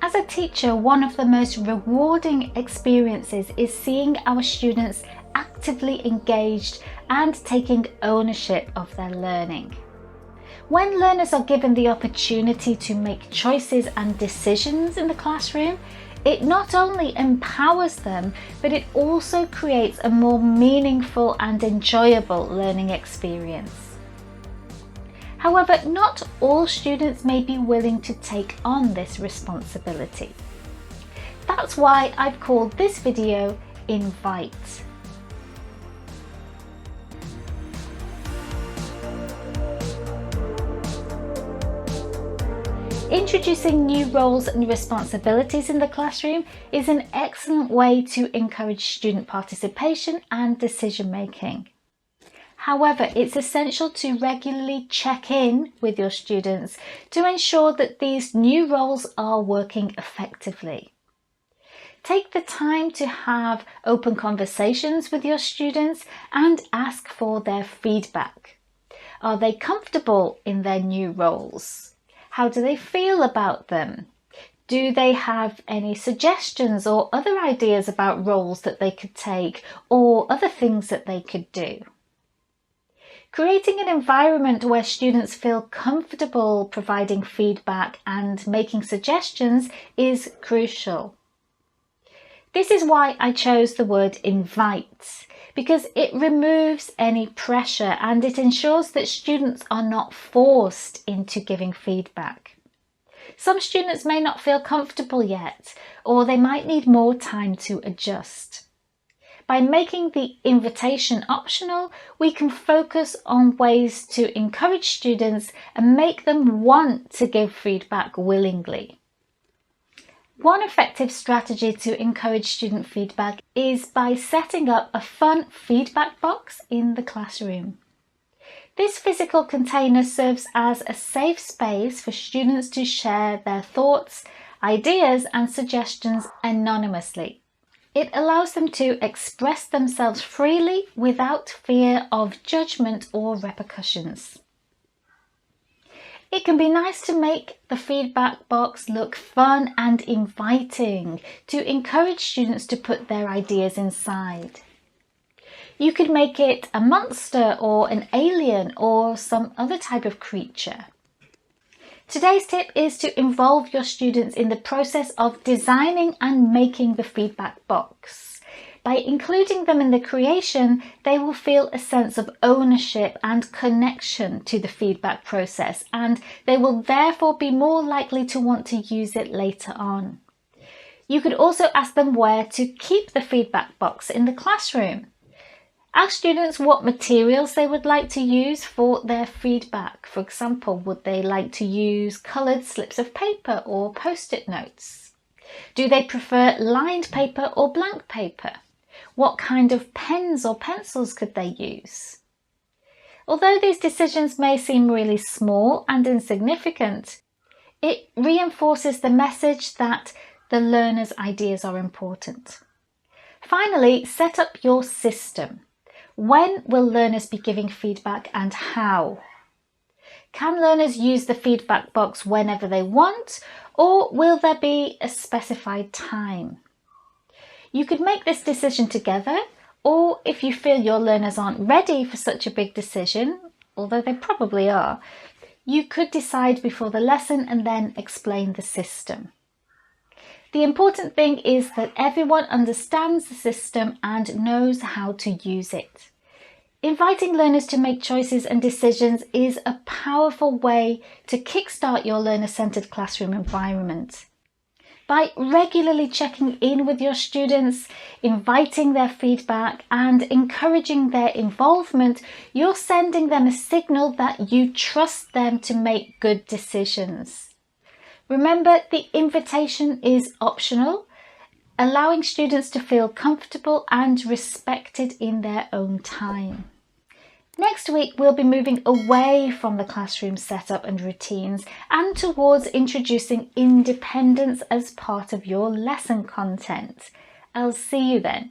As a teacher, one of the most rewarding experiences is seeing our students actively engaged and taking ownership of their learning. When learners are given the opportunity to make choices and decisions in the classroom, it not only empowers them, but it also creates a more meaningful and enjoyable learning experience. However, not all students may be willing to take on this responsibility. That's why I've called this video Invite. Introducing new roles and responsibilities in the classroom is an excellent way to encourage student participation and decision making. However, it's essential to regularly check in with your students to ensure that these new roles are working effectively. Take the time to have open conversations with your students and ask for their feedback. Are they comfortable in their new roles? How do they feel about them? Do they have any suggestions or other ideas about roles that they could take or other things that they could do? Creating an environment where students feel comfortable providing feedback and making suggestions is crucial. This is why I chose the word invite, because it removes any pressure and it ensures that students are not forced into giving feedback. Some students may not feel comfortable yet, or they might need more time to adjust. By making the invitation optional, we can focus on ways to encourage students and make them want to give feedback willingly. One effective strategy to encourage student feedback is by setting up a fun feedback box in the classroom. This physical container serves as a safe space for students to share their thoughts, ideas and suggestions anonymously. It allows them to express themselves freely without fear of judgment or repercussions. It can be nice to make the feedback box look fun and inviting to encourage students to put their ideas inside. You could make it a monster or an alien or some other type of creature. Today's tip is to involve your students in the process of designing and making the feedback box. By including them in the creation, they will feel a sense of ownership and connection to the feedback process, and they will therefore be more likely to want to use it later on. You could also ask them where to keep the feedback box in the classroom. Ask students what materials they would like to use for their feedback. For example, would they like to use coloured slips of paper or post-it notes? Do they prefer lined paper or blank paper? What kind of pens or pencils could they use? Although these decisions may seem really small and insignificant, it reinforces the message that the learner's ideas are important. Finally, set up your system. When will learners be giving feedback and how? Can learners use the feedback box whenever they want, or will there be a specified time? You could make this decision together, or if you feel your learners aren't ready for such a big decision, although they probably are, you could decide before the lesson and then explain the system. The important thing is that everyone understands the system and knows how to use it. Inviting learners to make choices and decisions is a powerful way to kickstart your learner-centered classroom environment. By regularly checking in with your students, inviting their feedback and encouraging their involvement, you're sending them a signal that you trust them to make good decisions. Remember, the invitation is optional, allowing students to feel comfortable and respected in their own time. Next week, we'll be moving away from the classroom setup and routines and towards introducing independence as part of your lesson content. I'll see you then.